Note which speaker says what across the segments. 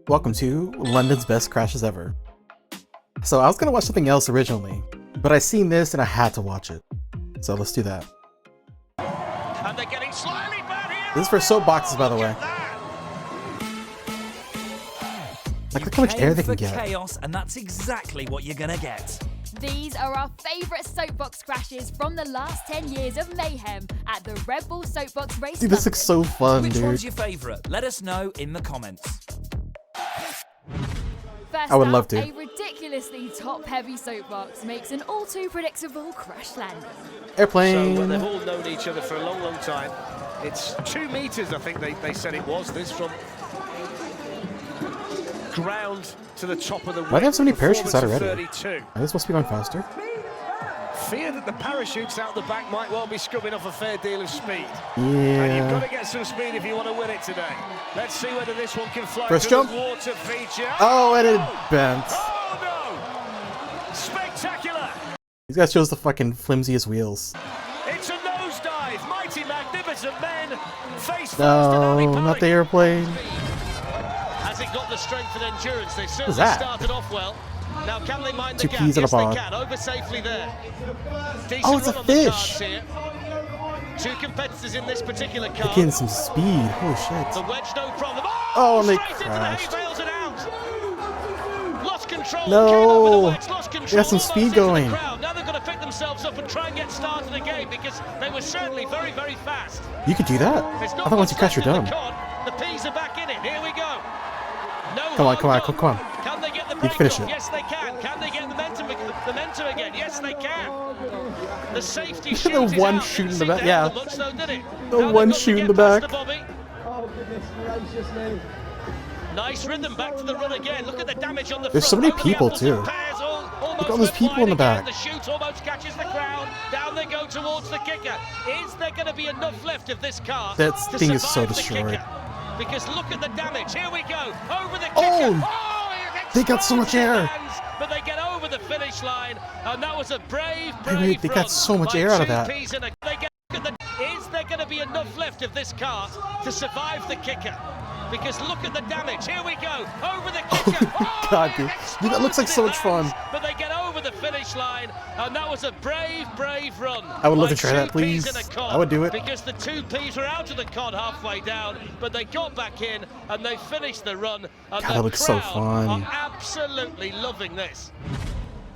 Speaker 1: Welcome to London's Best Crashes Ever. So I was gonna watch something else originally, but I seen this and I had to watch it. So let's do that.
Speaker 2: And they're getting slightly bad here.
Speaker 1: This is for Soapboxes, by the way. Like, look how much air they can get.
Speaker 3: Chaos, and that's exactly what you're gonna get.
Speaker 4: These are our favourite soapbox crashes from the last 10 years of mayhem at the Red Bull Soapbox race.
Speaker 1: Dude, this looks so fun,
Speaker 3: Which
Speaker 1: dude.
Speaker 3: one's your favourite? Let us know in the comments.
Speaker 4: First
Speaker 1: I would
Speaker 4: up,
Speaker 1: love to.
Speaker 4: A ridiculously top-heavy soapbox makes an all-too-predictable crash landing.
Speaker 1: Airplane.
Speaker 2: So they've all known each other for a long, long time. It's 2 meters, I think they said it was. This from ground to the top of the.
Speaker 1: Why do they have so many parachutes out already?
Speaker 2: 32.
Speaker 1: Are they supposed to be going faster?
Speaker 2: Fear that the parachutes out the back might well be scrubbing off a fair deal of speed.
Speaker 1: Yeah.
Speaker 2: And you've got to get some speed if you want to win it today. Let's see whether this one can fly
Speaker 1: First
Speaker 2: to
Speaker 1: jump.
Speaker 2: the water feature.
Speaker 1: Oh, and it bent.
Speaker 2: Oh no! Spectacular!
Speaker 1: These guys chose the fucking flimsiest wheels.
Speaker 2: It's a nosedive. Mighty magnificent men face first.
Speaker 1: No, not the airplane.
Speaker 2: Has it got the strength and endurance? They certainly
Speaker 1: that?
Speaker 2: started off well. Now can they mind the
Speaker 1: Two
Speaker 2: gap?
Speaker 1: peas in a
Speaker 2: Yes, they
Speaker 1: pod.
Speaker 2: can. Over safely there. Decent
Speaker 1: Oh, it's a
Speaker 2: run on the
Speaker 1: fish.
Speaker 2: cards here. 2 competitors in this particular car.
Speaker 1: They're getting some speed. Holy shit.
Speaker 2: The wedge, no problem.
Speaker 1: Oh, and they
Speaker 2: straight into the
Speaker 1: crashed.
Speaker 2: hay bales and out. Lost control.
Speaker 1: No.
Speaker 2: Came over the wedge, lost control.
Speaker 1: They got some
Speaker 2: almost
Speaker 1: speed
Speaker 2: into
Speaker 1: going.
Speaker 2: the crowd. Now they've got to pick themselves up and try and get started again because they were certainly very, very fast.
Speaker 1: You could do that?
Speaker 2: There's
Speaker 1: I
Speaker 2: not
Speaker 1: thought once you
Speaker 2: much
Speaker 1: crash, you're
Speaker 2: left in
Speaker 1: done.
Speaker 2: the cod. The peas are back in it. Here we go. No
Speaker 1: Come on,
Speaker 2: harm
Speaker 1: come on,
Speaker 2: done.
Speaker 1: come on.
Speaker 2: Can they get the
Speaker 1: You
Speaker 2: break
Speaker 1: can finish
Speaker 2: off?
Speaker 1: it.
Speaker 2: Yes, they can. Can they get the momentum again? Yes, they can. The safety
Speaker 1: The
Speaker 2: shoot is
Speaker 1: one
Speaker 2: out.
Speaker 1: shoot in
Speaker 2: Didn't
Speaker 1: the
Speaker 2: seem
Speaker 1: back,
Speaker 2: to
Speaker 1: yeah.
Speaker 2: happen much, though, did it?
Speaker 1: The
Speaker 2: Now they've
Speaker 1: one
Speaker 2: got to
Speaker 1: shoot in
Speaker 2: get
Speaker 1: the
Speaker 2: past
Speaker 1: back.
Speaker 2: Bobby. Nice rhythm back to the run again. Look at the damage on the
Speaker 1: There's
Speaker 2: front.
Speaker 1: so many
Speaker 2: Over the
Speaker 1: people,
Speaker 2: apples and
Speaker 1: too.
Speaker 2: pears, almost
Speaker 1: Look at all those
Speaker 2: went
Speaker 1: people
Speaker 2: wide
Speaker 1: in the
Speaker 2: again.
Speaker 1: back.
Speaker 2: The shoot almost catches the ground. Down they go towards the kicker. Is there going to be enough left of this car
Speaker 1: That
Speaker 2: to
Speaker 1: thing is so
Speaker 2: survive the
Speaker 1: destroyed.
Speaker 2: kicker? Because look at the damage. Here we go. Over the kicker.
Speaker 1: Oh!
Speaker 2: It
Speaker 1: They got so much
Speaker 2: explodes in
Speaker 1: air.
Speaker 2: hands, but they get over the finish line, and that was a brave
Speaker 1: They got
Speaker 2: run
Speaker 1: so much
Speaker 2: by
Speaker 1: air out of
Speaker 2: 2
Speaker 1: that.
Speaker 2: peas in a- they get- look at the- Is there going to be enough left of this car to survive the kicker? Because look at the damage. Here we go. Over the kicker.
Speaker 1: Oh my God, dude. Dude, that looks like so much fun.
Speaker 2: But they get over the finish line, and that was a brave run.
Speaker 1: I would love
Speaker 2: by
Speaker 1: to try
Speaker 2: 2
Speaker 1: that, please.
Speaker 2: peas in a cod.
Speaker 1: I would do it.
Speaker 2: Because the 2 peas were out of the cod halfway down, but they got back in and they finished the run. And
Speaker 1: God,
Speaker 2: the
Speaker 1: that looks so
Speaker 2: crowd
Speaker 1: fun.
Speaker 2: are absolutely loving this.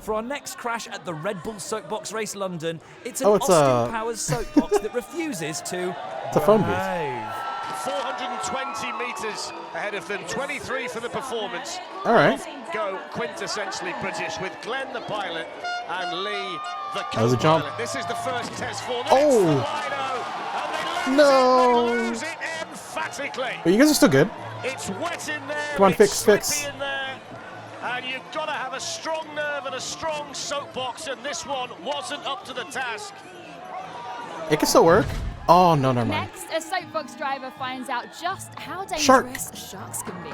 Speaker 3: For our next crash at the Red Bull Soapbox Race London, it's an
Speaker 1: Oh, it's a-
Speaker 3: Austin-powered soapbox that refuses to
Speaker 1: It's a phone booth.
Speaker 3: behave.
Speaker 2: 420 metres ahead of them, 23 for the performance.
Speaker 1: All right.
Speaker 2: Off go quintessentially British with Glenn the pilot and Lee the co-pilot.
Speaker 1: That was a jump.
Speaker 2: This is the first test for them.
Speaker 1: Oh.
Speaker 2: It's the Lido, and they lose
Speaker 1: No.
Speaker 2: it, they lose it emphatically.
Speaker 1: But you guys are still good.
Speaker 2: It's wet in there.
Speaker 1: Come on,
Speaker 2: it's
Speaker 1: fix,
Speaker 2: slippy
Speaker 1: fix.
Speaker 2: in there. And you've got to have a strong nerve and a strong soapbox, and this one wasn't up to the task.
Speaker 1: It can still work. Oh, no, never mind.
Speaker 4: Next, a soapbox driver finds out just how
Speaker 1: Shark.
Speaker 4: dangerous sharks can be.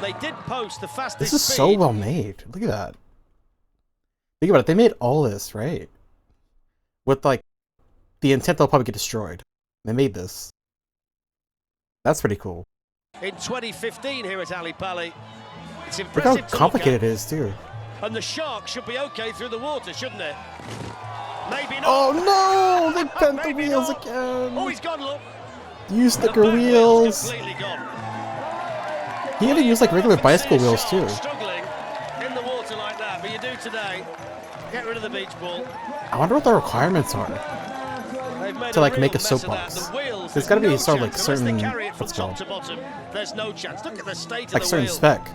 Speaker 2: They did post the fastest
Speaker 1: This is so well made. Look at that. Think about it. They made all this, right? With, like, the intent they'll probably get destroyed. They made this. That's pretty cool.
Speaker 2: in 2015 here at Ali Pali. It's
Speaker 1: Look
Speaker 2: impressive
Speaker 1: how
Speaker 2: to
Speaker 1: complicated it
Speaker 2: look
Speaker 1: is, too.
Speaker 2: at. And the shark should be okay through the water, shouldn't it? Maybe not.
Speaker 1: Oh, no! They bent the
Speaker 2: Maybe
Speaker 1: wheels
Speaker 2: not.
Speaker 1: again.
Speaker 2: Oh, he's gone, look.
Speaker 1: Use
Speaker 2: The
Speaker 1: sticker
Speaker 2: back wheel's
Speaker 1: wheels.
Speaker 2: completely gone.
Speaker 1: He even used, like, regular bicycle wheels, too.
Speaker 2: Struggling in the water like that, but you do today. Get rid of the beach ball.
Speaker 1: I wonder what the requirements are.
Speaker 2: They've made
Speaker 1: To, like,
Speaker 2: real
Speaker 1: make a
Speaker 2: mess of that.
Speaker 1: soapbox.
Speaker 2: The wheels,
Speaker 1: There's gotta be
Speaker 2: no
Speaker 1: sort of, like,
Speaker 2: chance. Unless they
Speaker 1: certain-
Speaker 2: carry it from
Speaker 1: what's it
Speaker 2: top
Speaker 1: called?
Speaker 2: to bottom, there's no chance. Look at the state of
Speaker 1: Like,
Speaker 2: the
Speaker 1: certain
Speaker 2: wheel.
Speaker 1: spec.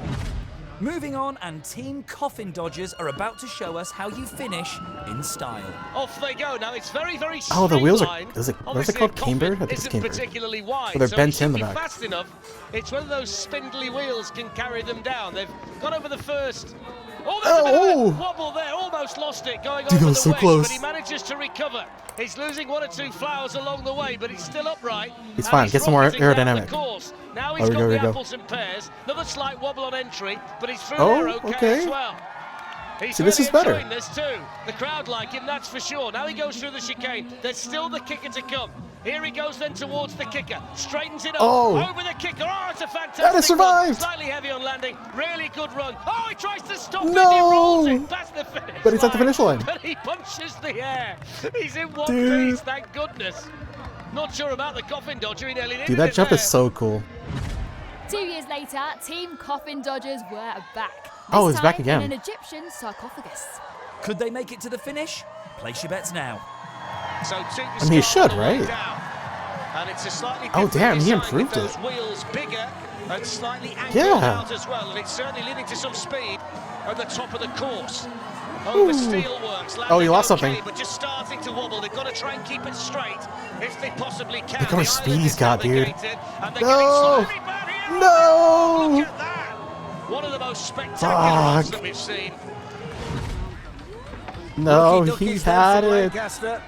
Speaker 3: Moving on, and Team Coffin Dodgers are about to show us how you finish in style.
Speaker 2: Off they go. Now it's very, very
Speaker 1: Oh, the wheels are-
Speaker 2: streamlined.
Speaker 1: is it- what is it
Speaker 2: Obviously,
Speaker 1: called?
Speaker 2: a coffin
Speaker 1: Cambered? I think it's
Speaker 2: isn't
Speaker 1: cambered.
Speaker 2: particularly wide,
Speaker 1: So they're
Speaker 2: so
Speaker 1: bent
Speaker 2: it should
Speaker 1: in the
Speaker 2: be
Speaker 1: back.
Speaker 2: fast enough. It's one of those spindly wheels can carry them down. They've got over the first. Oh, there's a bit of a wobble there. Almost lost it going
Speaker 1: Dude, that
Speaker 2: over
Speaker 1: was
Speaker 2: the
Speaker 1: so
Speaker 2: wedge,
Speaker 1: close.
Speaker 2: but he manages to recover. He's losing 1 or 2 flowers along the way, but he's still upright.
Speaker 1: He's
Speaker 2: and
Speaker 1: fine.
Speaker 2: he's
Speaker 1: Get some more
Speaker 2: rocketing down the
Speaker 1: aerodynamic.
Speaker 2: course. Now
Speaker 1: Oh,
Speaker 2: he's
Speaker 1: we
Speaker 2: got
Speaker 1: go, we
Speaker 2: the
Speaker 1: go.
Speaker 2: apples and pears. Another slight wobble on entry, but he's through
Speaker 1: Oh,
Speaker 2: there okay,
Speaker 1: okay.
Speaker 2: as well. He's
Speaker 1: See, this
Speaker 2: really
Speaker 1: is better.
Speaker 2: enjoying this too. The crowd like him, that's for sure. Now he goes through the chicane. There's still the kicker to come. Here he goes then towards the kicker. Straightens it up.
Speaker 1: Oh.
Speaker 2: Over the kicker. Oh, it's a fantastic
Speaker 1: That has survived.
Speaker 2: run. Slightly heavy on landing. Really good run. Oh, he tries to stop it.
Speaker 1: No.
Speaker 2: He rolls it past the finish
Speaker 1: But he's at the finish line.
Speaker 2: But he punches the air. He's in one
Speaker 1: Dude.
Speaker 2: piece, thank goodness. Not sure about the coffin dodger. He nearly
Speaker 1: Dude,
Speaker 2: needed
Speaker 1: that
Speaker 2: it
Speaker 1: jump
Speaker 2: there.
Speaker 1: is so cool.
Speaker 4: 2 years later, Team Coffin Dodgers were back.
Speaker 1: Oh,
Speaker 4: This
Speaker 1: it's back
Speaker 4: time
Speaker 1: again.
Speaker 4: in an Egyptian sarcophagus.
Speaker 3: Could they make it to the finish? Place your bets now.
Speaker 2: So
Speaker 1: I mean, he should, right?
Speaker 2: And it's a slightly
Speaker 1: Oh, damn, he
Speaker 2: different design
Speaker 1: improved
Speaker 2: with
Speaker 1: it.
Speaker 2: those wheels bigger and slightly angled
Speaker 1: Yeah.
Speaker 2: out as well, and it's certainly leading to some speed at the top of the course. Over steelworks,
Speaker 1: Oh, he lost
Speaker 2: landing okay,
Speaker 1: something.
Speaker 2: but just starting to wobble. They've got to try and keep it straight if they possibly can.
Speaker 1: Look how much
Speaker 2: The
Speaker 1: speed
Speaker 2: island
Speaker 1: he's
Speaker 2: is
Speaker 1: got, dude.
Speaker 2: navigated, and they're
Speaker 1: No.
Speaker 2: getting slightly bad here.
Speaker 1: No.
Speaker 2: Look at that! One of the most spectacular runs
Speaker 1: Fuck.
Speaker 2: that we've seen.
Speaker 1: No,
Speaker 5: Rookie
Speaker 1: he
Speaker 5: duckies
Speaker 1: had
Speaker 5: there for
Speaker 1: it.
Speaker 5: Lancaster.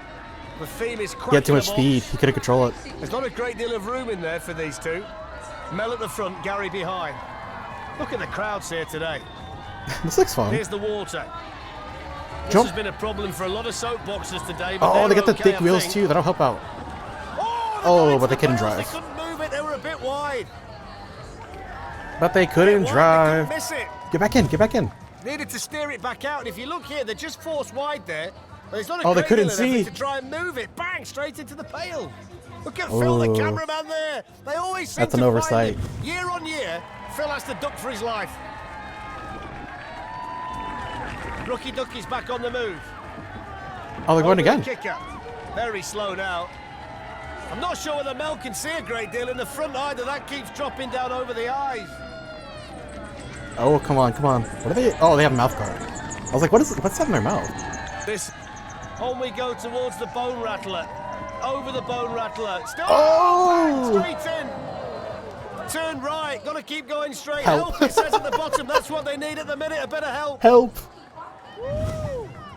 Speaker 5: The theme is
Speaker 1: He had too much
Speaker 5: cracking
Speaker 1: speed. He couldn't control it.
Speaker 5: There's not a great deal of room in there for these two. Mel at the front, Gary behind. Look at the crowds here today.
Speaker 1: This looks fun.
Speaker 5: Here's the water. This
Speaker 1: Jump.
Speaker 5: has been a problem for a lot of soapboxes today.
Speaker 1: Oh,
Speaker 5: But
Speaker 1: they got the
Speaker 5: okay,
Speaker 1: thick
Speaker 5: I
Speaker 1: wheels
Speaker 5: think.
Speaker 1: too. That'll help out.
Speaker 5: Oh,
Speaker 1: Oh, but they couldn't
Speaker 5: They
Speaker 1: drive.
Speaker 5: couldn't move it. They were a bit wide.
Speaker 1: But they couldn't
Speaker 5: Wide,
Speaker 1: drive.
Speaker 5: They couldn't miss it.
Speaker 1: Get back in. Get back in.
Speaker 5: Needed to steer it back out. And if you look here, they're just forced wide there. But it's not a
Speaker 1: Oh, they
Speaker 5: great
Speaker 1: couldn't
Speaker 5: deal of effort
Speaker 1: see.
Speaker 5: to try and move it. Bang, straight into the pail. Look at Phil, the
Speaker 1: Ooh.
Speaker 5: cameraman there. They always seem
Speaker 1: That's an
Speaker 5: to find
Speaker 1: oversight.
Speaker 5: him. Year on year, Phil has to duck for his life. Rookie Ducky's back on the move.
Speaker 1: Oh, they're going
Speaker 5: Over the
Speaker 1: again.
Speaker 5: Kicker. Very slow now. I'm not sure whether Mel can see a great deal in the front either. That keeps dropping down over the eyes.
Speaker 1: Oh, come on, come on. What are they? Oh, they have a mouth guard. I was like, what's that in their mouth?
Speaker 5: This. On we go towards the bone rattler. Over the bone rattler. Still
Speaker 1: Oh!
Speaker 5: straight in. Turn right. Got to keep going straight.
Speaker 1: Help.
Speaker 5: It says at the bottom. That's what they need at the minute. A bit of help.
Speaker 1: Help!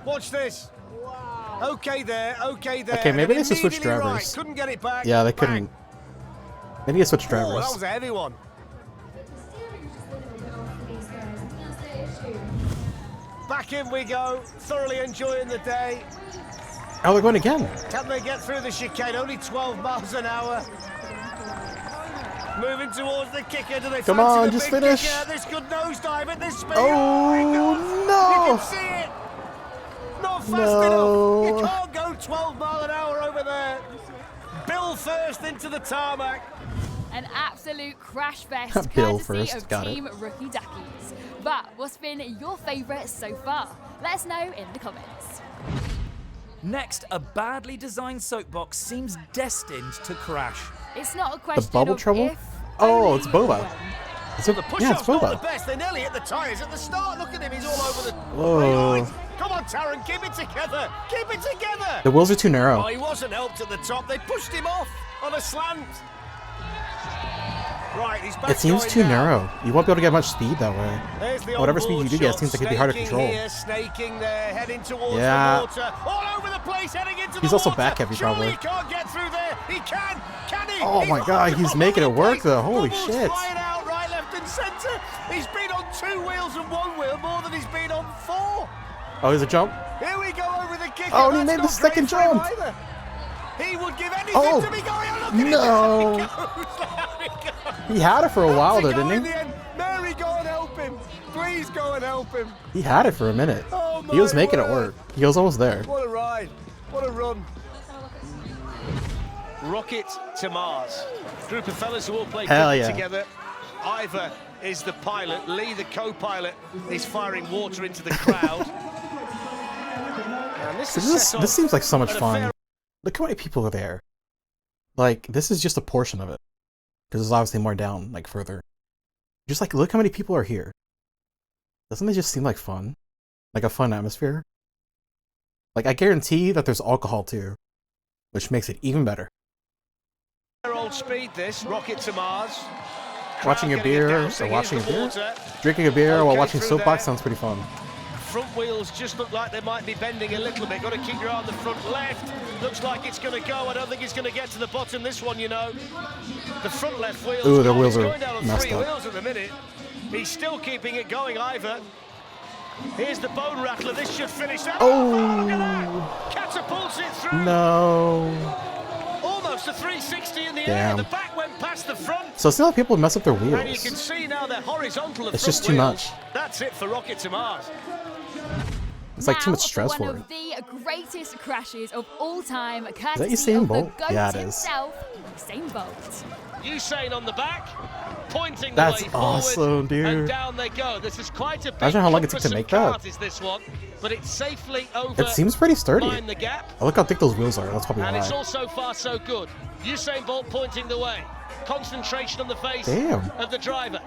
Speaker 5: Watch this. Okay there. Okay there.
Speaker 1: Okay, maybe
Speaker 5: And
Speaker 1: they should switch
Speaker 5: immediately right.
Speaker 1: drivers.
Speaker 5: Couldn't get it back.
Speaker 1: Yeah, they
Speaker 5: Bang.
Speaker 1: couldn't. They need to switch
Speaker 5: Oh, that
Speaker 1: drivers.
Speaker 5: was a heavy one. Back in we go. Thoroughly enjoying the day.
Speaker 1: Oh, they're going again.
Speaker 5: Can they get through the chicane? Only 12 miles an hour. Moving towards the kicker. Do they
Speaker 1: Come
Speaker 5: fancy
Speaker 1: on,
Speaker 5: the
Speaker 1: just
Speaker 5: big
Speaker 1: finish.
Speaker 5: Kicker? This could nosedive at this speed.
Speaker 1: Oh,
Speaker 5: my God.
Speaker 1: no.
Speaker 5: You can see it. Not fast
Speaker 1: No.
Speaker 5: enough. You can't go 12 mile an hour over there. Bill first into the tarmac.
Speaker 4: An absolute crash fest
Speaker 1: Bill
Speaker 4: courtesy
Speaker 1: first,
Speaker 4: of
Speaker 1: got it.
Speaker 4: Team Rookie Duckies. But what's been your favourite so far? Let us know in the comments.
Speaker 3: Next, a badly designed soapbox seems destined to crash.
Speaker 4: It's not a question
Speaker 1: bubble
Speaker 4: of
Speaker 1: trouble?
Speaker 4: if,
Speaker 1: Oh,
Speaker 4: only
Speaker 1: it's Boba.
Speaker 4: when.
Speaker 1: It's
Speaker 5: The
Speaker 1: yeah, it's
Speaker 5: push-up's not the
Speaker 1: Boba.
Speaker 5: best. They nearly hit the tyres at the start. Look at him. He's all over the...
Speaker 1: Whoa.
Speaker 5: Come on, Taron. Keep it together. Keep it together.
Speaker 1: The wheels are too
Speaker 5: Oh,
Speaker 1: narrow.
Speaker 5: he wasn't helped at the top. They pushed him off on a slant. Right, he's back.
Speaker 1: It seems
Speaker 5: going
Speaker 1: too
Speaker 5: now.
Speaker 1: narrow. You won't be able to get much speed that way.
Speaker 5: There's the
Speaker 1: Whatever speed
Speaker 5: on-board
Speaker 1: you do get, it
Speaker 5: shot.
Speaker 1: seems like it'd be hard to
Speaker 5: Snaking
Speaker 1: control.
Speaker 5: Here, snaking there, heading towards
Speaker 1: Yeah.
Speaker 5: the water. All over the place, heading into
Speaker 1: He's
Speaker 5: the
Speaker 1: also
Speaker 5: water.
Speaker 1: back heavy,
Speaker 5: Surely
Speaker 1: probably.
Speaker 5: he can't get through there. He can. Can he?
Speaker 1: Oh my God, he's
Speaker 5: all
Speaker 1: making
Speaker 5: over
Speaker 1: it
Speaker 5: the
Speaker 1: work
Speaker 5: place.
Speaker 1: though. Holy
Speaker 5: Bubbles
Speaker 1: shit.
Speaker 5: Flying out right, left, and centre. He's been on 2 wheels and 1 wheel more than he's been on 4.
Speaker 1: Oh, here's a jump.
Speaker 5: Here we go over the kicker.
Speaker 1: Oh, and he
Speaker 5: That's
Speaker 1: made the
Speaker 5: not
Speaker 1: second
Speaker 5: great for him
Speaker 1: jump.
Speaker 5: either. He would give anything
Speaker 1: Oh,
Speaker 5: to be going. Oh, look at
Speaker 1: no.
Speaker 5: him. There he goes.
Speaker 1: He had it for a while
Speaker 5: How's
Speaker 1: though,
Speaker 5: he go in
Speaker 1: didn't he?
Speaker 5: the end? Mary, go and help him. Please go and help him.
Speaker 1: He had it for a minute.
Speaker 5: Oh,
Speaker 1: He was
Speaker 5: my
Speaker 1: making it
Speaker 5: word.
Speaker 1: work. He was almost there.
Speaker 5: What a ride. What a run.
Speaker 2: Rocket to Mars. Group of fellas who all play
Speaker 1: Hell
Speaker 2: cricket
Speaker 1: yeah.
Speaker 2: together. Ivor is the pilot. Lee, the co-pilot, is firing water into the crowd. And this is set
Speaker 1: This
Speaker 2: off
Speaker 1: seems like so much
Speaker 2: at a
Speaker 1: fun.
Speaker 2: fair-
Speaker 1: Look how many people are there. Like, this is just a portion of it. Because there's obviously more down, like, further. Just like, look how many people are here. Doesn't it just seem like fun? Like a fun atmosphere? Like, I guarantee that there's alcohol too. Which makes it even better.
Speaker 2: Old speed this, rocket to Mars.
Speaker 1: Watching a
Speaker 2: Crowd getting it
Speaker 1: beer,
Speaker 2: down,
Speaker 1: or
Speaker 2: so
Speaker 1: watching a
Speaker 2: here's the
Speaker 1: beer?
Speaker 2: water.
Speaker 1: Drinking a beer while
Speaker 2: Okay,
Speaker 1: watching
Speaker 2: through
Speaker 1: Soapbox
Speaker 2: there.
Speaker 1: sounds pretty fun.
Speaker 2: Front wheels just look like they might be bending a little bit. Got to keep your eye on the front left. Looks like it's going to go. I don't think it's going to get to the bottom. This one, you know. The front left wheels.
Speaker 1: Ooh, their
Speaker 2: gone.
Speaker 1: wheels
Speaker 2: It's
Speaker 1: are
Speaker 2: going down on
Speaker 1: messed
Speaker 2: 3
Speaker 1: up.
Speaker 2: wheels at the minute. He's still keeping it going, Ivor. Here's the bone rattler. This should finish that.
Speaker 1: Oh.
Speaker 2: Look at that. Catapults it through.
Speaker 1: No.
Speaker 2: Almost Almost a 360 in the
Speaker 1: Damn.
Speaker 2: air. The back went past the front.
Speaker 1: So it's not like people mess up their
Speaker 2: And you can
Speaker 1: wheels.
Speaker 2: see now they're horizontal.
Speaker 1: It's just too much.
Speaker 2: That's it for Rocket to Mars.
Speaker 1: It's like too
Speaker 4: Now
Speaker 1: much stress
Speaker 4: for
Speaker 1: for
Speaker 4: one
Speaker 1: it.
Speaker 4: of the greatest crashes of all time, courtesy
Speaker 1: Usain
Speaker 4: of
Speaker 1: Bolt?
Speaker 4: the GOAT
Speaker 1: Yeah, it is.
Speaker 4: himself, Usain Bolt.
Speaker 2: Usain on the back, pointing
Speaker 1: That's
Speaker 2: the way forward,
Speaker 1: awesome, dude.
Speaker 2: and down they go. This is quite a big
Speaker 1: Imagine how long it took to
Speaker 2: cumbersome
Speaker 1: make that.
Speaker 2: cart is this one, but it's safely over.
Speaker 1: It seems pretty sturdy.
Speaker 2: Mind the gap,
Speaker 1: I look how thick those wheels are. That's probably
Speaker 2: and it's
Speaker 1: why.
Speaker 2: all so far so good. Usain Bolt pointing the way. Concentration on the face
Speaker 1: Damn.
Speaker 2: of the driver.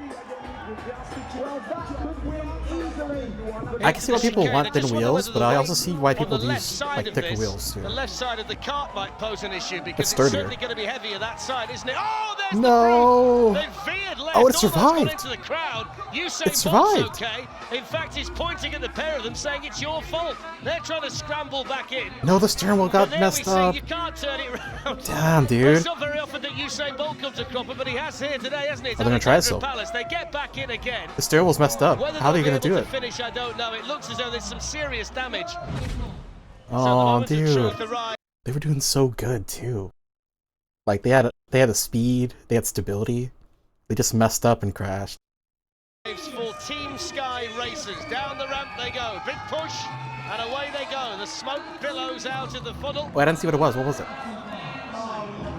Speaker 1: I can see why people want thin wheels, but I also see why people use like thicker wheels too.
Speaker 2: The left side of the cart might pose an issue because it's
Speaker 1: sturdier.
Speaker 2: certainly going to be heavier that side, isn't it? Oh, there's
Speaker 1: No.
Speaker 2: the proof. They veered left.
Speaker 1: Oh, it
Speaker 2: almost got
Speaker 1: survived.
Speaker 2: into the crowd. Usain
Speaker 1: It
Speaker 2: Bolt's
Speaker 1: survived.
Speaker 2: okay. In fact, he's pointing at the pair of them, saying it's your fault. They're trying to scramble back in.
Speaker 1: No, the steering wheel got
Speaker 2: But there
Speaker 1: messed
Speaker 2: we see,
Speaker 1: up.
Speaker 2: you can't turn it round.
Speaker 1: Damn,
Speaker 2: It's
Speaker 1: dude.
Speaker 2: not very often that Usain Bolt comes a cropper, but he has here today, hasn't he? It's
Speaker 1: Oh, they're gonna try it
Speaker 2: Alexandra
Speaker 1: still.
Speaker 2: Palace. They get back in again.
Speaker 1: The steering wheel's messed up.
Speaker 2: Whether
Speaker 1: How are they
Speaker 2: they'll
Speaker 1: gonna
Speaker 2: be
Speaker 1: do
Speaker 2: able
Speaker 1: it?
Speaker 2: to finish, I don't know. It looks as though there's some serious damage. So the
Speaker 1: Oh,
Speaker 2: moment of
Speaker 1: dude.
Speaker 2: truth arrives.
Speaker 1: They were doing so good too. Like they had the speed, they had stability. They just messed up and crashed.
Speaker 2: For Team Sky Racers. Down the ramp they go. Big push, and away they go. The smoke billows out of the funnel,
Speaker 1: Oh, I didn't see what it was. What was it?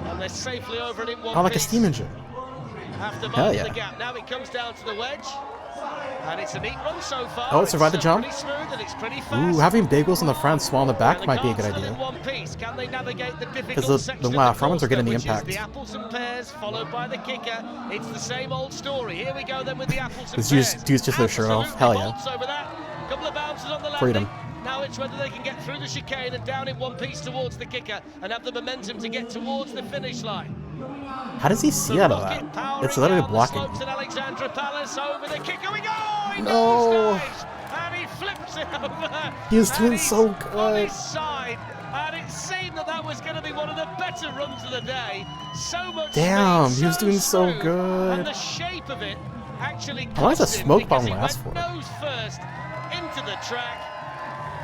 Speaker 2: and they're safely over and in one
Speaker 1: Oh, like a
Speaker 2: piece.
Speaker 1: steam engine.
Speaker 2: After
Speaker 1: Hell
Speaker 2: marking
Speaker 1: yeah.
Speaker 2: the gap. Now it comes down to the wedge. And it's a neat run so far.
Speaker 1: Oh, it survived the
Speaker 2: It's,
Speaker 1: jump?
Speaker 2: Pretty smooth and it's pretty fast.
Speaker 1: Ooh, having big wheels on the front, small on the back
Speaker 2: And the
Speaker 1: might be a good
Speaker 2: cart's still
Speaker 1: idea.
Speaker 2: in one piece. Can they navigate the difficult
Speaker 1: Because the
Speaker 2: section of
Speaker 1: front ones
Speaker 2: course,
Speaker 1: are getting the
Speaker 2: which is
Speaker 1: impact.
Speaker 2: the apples and pears, followed by the kicker. It's the same old story. Here we go then with the apples and
Speaker 1: This
Speaker 2: pears.
Speaker 1: dude's just their shirt off.
Speaker 2: Absolutely
Speaker 1: Hell yeah.
Speaker 2: bolts over that. Couple of bounces on the landing.
Speaker 1: Freedom.
Speaker 2: Now it's whether they can get through the chicane and down in one piece towards the kicker and have the momentum to get towards the finish line.
Speaker 1: How does he see out of that? It's literally blocking.
Speaker 2: The slopes at Alexandra Palace over the kicker. We go! He
Speaker 1: No.
Speaker 2: nosedives, and he flips it over.
Speaker 1: He was
Speaker 2: And
Speaker 1: doing
Speaker 2: he's
Speaker 1: so
Speaker 2: on
Speaker 1: good.
Speaker 2: his side, and it seemed that was going to be one of the better runs of the day. So much
Speaker 1: Damn,
Speaker 2: speed,
Speaker 1: he was doing so
Speaker 2: smooth,
Speaker 1: good.
Speaker 2: And the shape of it actually
Speaker 1: How long does
Speaker 2: cost
Speaker 1: a
Speaker 2: him
Speaker 1: smoke bomb
Speaker 2: because he
Speaker 1: last
Speaker 2: went
Speaker 1: for?
Speaker 2: nose first into the track.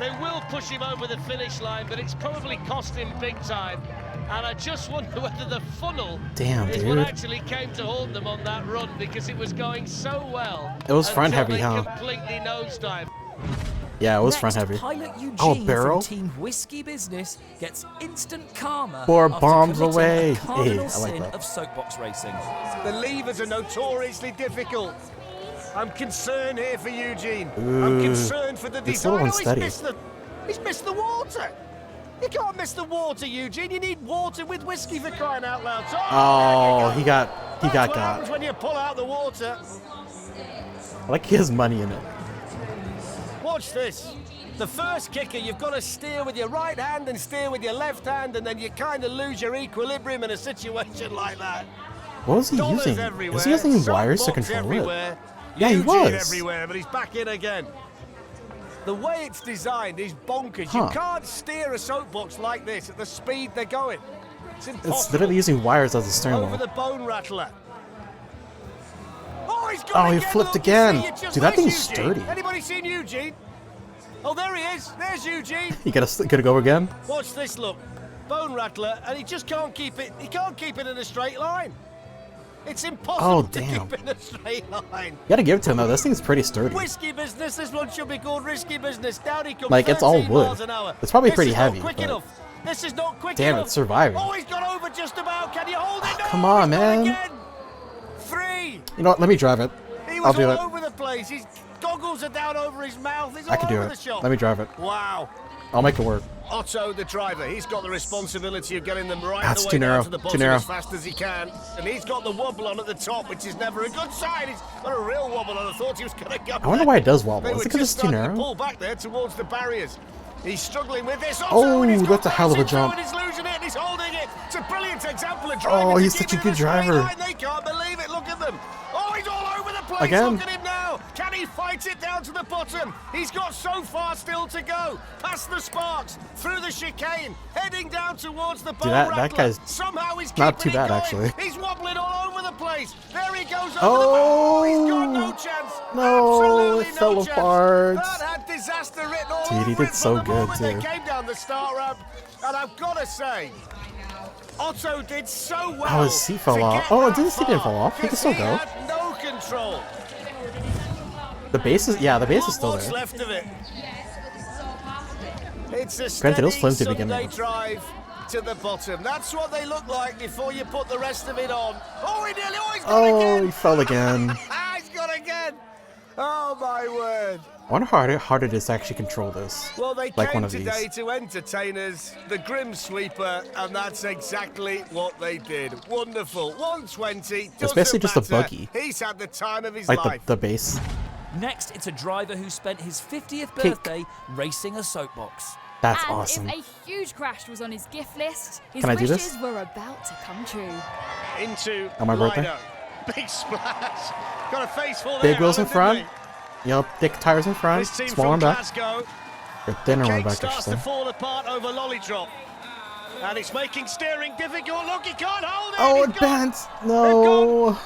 Speaker 2: They will push him over the finish line, but it's probably cost him big time. And I just wonder whether the funnel
Speaker 1: Damn,
Speaker 2: is what
Speaker 1: dude.
Speaker 2: actually came to haunt them on that run, because it was going so well.
Speaker 1: It was front
Speaker 2: until
Speaker 1: heavy,
Speaker 2: they
Speaker 1: huh?
Speaker 2: completely nosedive.
Speaker 1: Yeah, it was
Speaker 3: Next,
Speaker 1: front heavy.
Speaker 3: Pilot Eugene
Speaker 1: Oh, barrel?
Speaker 3: from Team Whiskey Business gets instant karma
Speaker 1: 4
Speaker 3: after
Speaker 1: bombs
Speaker 3: committing
Speaker 1: away.
Speaker 3: a cardinal
Speaker 1: Hey, I like
Speaker 3: sin
Speaker 1: that.
Speaker 3: of soapbox racing.
Speaker 5: The levers are notoriously difficult. I'm concerned here for Eugene. I'm
Speaker 1: Ooh,
Speaker 5: concerned for the
Speaker 1: it's a little
Speaker 5: design. Oh,
Speaker 1: unsteady.
Speaker 5: he's missed the water. You can't miss the water, Eugene. You need water with whiskey, for crying out loud.
Speaker 1: Oh,
Speaker 5: there you
Speaker 1: he
Speaker 5: go.
Speaker 1: got
Speaker 5: That's what happens
Speaker 1: got.
Speaker 5: when you pull out the water.
Speaker 1: I like he has money in it.
Speaker 5: Watch this. The first kicker, you've got to steer with your right hand and steer with your left hand, and then you kind of lose your equilibrium in a situation like that.
Speaker 1: What was he
Speaker 5: Dollars
Speaker 1: using?
Speaker 5: everywhere.
Speaker 1: Is he using wires to
Speaker 5: Soapbox
Speaker 1: control
Speaker 5: everywhere.
Speaker 1: it? Yeah, he
Speaker 5: Eugene
Speaker 1: was.
Speaker 5: everywhere, but he's back in again. The way it's designed is bonkers.
Speaker 1: Huh.
Speaker 5: You can't steer a soapbox like this at the speed they're going. It's impossible.
Speaker 1: It's literally using wires as a steering
Speaker 5: Over
Speaker 1: wheel.
Speaker 5: the bone rattler. Oh, he's got
Speaker 1: Oh, he
Speaker 5: again.
Speaker 1: flipped
Speaker 5: Look, you
Speaker 1: again.
Speaker 5: see, you just
Speaker 1: Dude, that
Speaker 5: missed
Speaker 1: thing's
Speaker 5: Eugene.
Speaker 1: sturdy.
Speaker 5: Anybody seen Eugene? Oh, there he is. There's Eugene.
Speaker 1: You gotta go again?
Speaker 5: Watch this, look. Bone rattler, and he just can't keep it. He can't keep it in a straight line. It's impossible
Speaker 1: Oh,
Speaker 5: to
Speaker 1: damn.
Speaker 5: keep it in a straight line.
Speaker 1: You gotta give it to him though. This thing's pretty sturdy.
Speaker 5: Whiskey business. This one should be called risky business. Down he comes.
Speaker 1: Like, it's all
Speaker 5: 13
Speaker 1: wood.
Speaker 5: miles an hour.
Speaker 1: It's probably
Speaker 5: This
Speaker 1: pretty
Speaker 5: is
Speaker 1: heavy,
Speaker 5: Not quick
Speaker 1: but-
Speaker 5: enough. This is not quick
Speaker 1: Damn,
Speaker 5: enough.
Speaker 1: it's surviving.
Speaker 5: Oh, he's got over just about. Can you hold it? No,
Speaker 1: come on,
Speaker 5: he's gone
Speaker 1: man.
Speaker 5: Again. 3.
Speaker 1: You know what? Let me drive it.
Speaker 5: He was
Speaker 1: I'll do
Speaker 5: all
Speaker 1: it.
Speaker 5: over the place. His goggles are down over his mouth. He's all
Speaker 1: I can do
Speaker 5: over
Speaker 1: it.
Speaker 5: the shop.
Speaker 1: Let me drive it.
Speaker 5: Wow.
Speaker 1: I'll make it work.
Speaker 5: Otto, the driver, he's got the responsibility of getting them right
Speaker 1: That's
Speaker 5: the way
Speaker 1: too
Speaker 5: down
Speaker 1: narrow,
Speaker 5: to the
Speaker 1: too
Speaker 5: bottom
Speaker 1: narrow.
Speaker 5: as fast as he can. And he's got the wobble on at the top, which is never a good sign. He's got a real wobble on. I thought he was going to go.
Speaker 1: I wonder why it does wobble.
Speaker 5: They
Speaker 1: Is
Speaker 5: were
Speaker 1: it because
Speaker 5: just
Speaker 1: it's too
Speaker 5: starting to
Speaker 1: narrow?
Speaker 5: pull back there towards the barriers. He's struggling with this.
Speaker 1: Oh,
Speaker 5: and he's got
Speaker 1: that's a hell of a
Speaker 5: bouncing through
Speaker 1: jump.
Speaker 5: And he's losing it, and he's holding it. It's a brilliant example of driving.
Speaker 1: Oh,
Speaker 5: to
Speaker 1: he's
Speaker 5: keep
Speaker 1: such a
Speaker 5: it in
Speaker 1: good
Speaker 5: straight
Speaker 1: driver.
Speaker 5: line. They can't believe it. Look at them. Oh, he's all over the place.
Speaker 1: Again.
Speaker 5: Look at him now. Can he fight it down to the bottom? He's got so far still to go. Past the sparks, through the chicane, heading down towards the bone
Speaker 1: that
Speaker 5: rattler.
Speaker 1: guy's
Speaker 5: Somehow he's
Speaker 1: not
Speaker 5: keeping
Speaker 1: too bad,
Speaker 5: it going.
Speaker 1: actually.
Speaker 5: He's wobbling all over the place. There he goes over
Speaker 1: Oh,
Speaker 5: the bar. He's got no chance.
Speaker 1: no,
Speaker 5: Absolutely
Speaker 1: it
Speaker 5: no
Speaker 1: fell
Speaker 5: chance.
Speaker 1: apart.
Speaker 5: That had disaster written all
Speaker 1: Dude, he
Speaker 5: over
Speaker 1: did
Speaker 5: it
Speaker 1: so
Speaker 5: from the
Speaker 1: good,
Speaker 5: moment
Speaker 1: too.
Speaker 5: They came down the start ramp, and I've got to say, Otto did so well.
Speaker 1: Oh, his seat fell off. Oh, his seat didn't fall off. He can still go.
Speaker 5: Had no control.
Speaker 1: The base is, yeah, the base is still
Speaker 5: What's
Speaker 1: there.
Speaker 5: left of it? It's a
Speaker 1: Granted, it was
Speaker 5: steady
Speaker 1: flimsy to begin
Speaker 5: Sunday
Speaker 1: with.
Speaker 5: drive to the bottom. That's what they look like before you put the rest of it on. Oh, he nearly always got again.
Speaker 1: He fell again.
Speaker 5: He's got again. Oh, my word.
Speaker 1: I wonder how hard it is to actually control this.
Speaker 5: Well, they
Speaker 1: Like
Speaker 5: came
Speaker 1: one of
Speaker 5: today
Speaker 1: these.
Speaker 5: to entertain us, the Grim Sweeper, and that's exactly what they did. Wonderful. 120.
Speaker 1: It's basically just a
Speaker 5: doesn't matter.
Speaker 1: buggy.
Speaker 5: He's had the time of his
Speaker 1: Like
Speaker 5: life.
Speaker 1: the base.
Speaker 3: Next, it's a driver who spent his 50th
Speaker 1: Cake.
Speaker 3: birthday racing a soapbox.
Speaker 1: That's
Speaker 4: And
Speaker 1: awesome.
Speaker 4: if a huge crash was on his gift list, his
Speaker 1: Can I do this?
Speaker 4: wishes were about to come true.
Speaker 2: Into
Speaker 1: On my birthday?
Speaker 2: Lido. Big splash. Got a face full
Speaker 1: Big
Speaker 2: there,
Speaker 1: wheels in
Speaker 2: Alan,
Speaker 1: front.
Speaker 2: didn't
Speaker 1: Yep, thick tires in
Speaker 2: he?
Speaker 1: front.
Speaker 2: This team
Speaker 1: Small in
Speaker 2: from
Speaker 1: back.
Speaker 2: Glasgow.
Speaker 1: Or thinner on
Speaker 2: Cake
Speaker 1: back, I
Speaker 2: starts
Speaker 1: should
Speaker 2: to
Speaker 1: say.
Speaker 2: fall apart over Lollydrop. And it's making steering difficult. Look, he can't hold it.
Speaker 1: Oh,
Speaker 2: He's
Speaker 1: it
Speaker 2: gone.
Speaker 1: bent. No.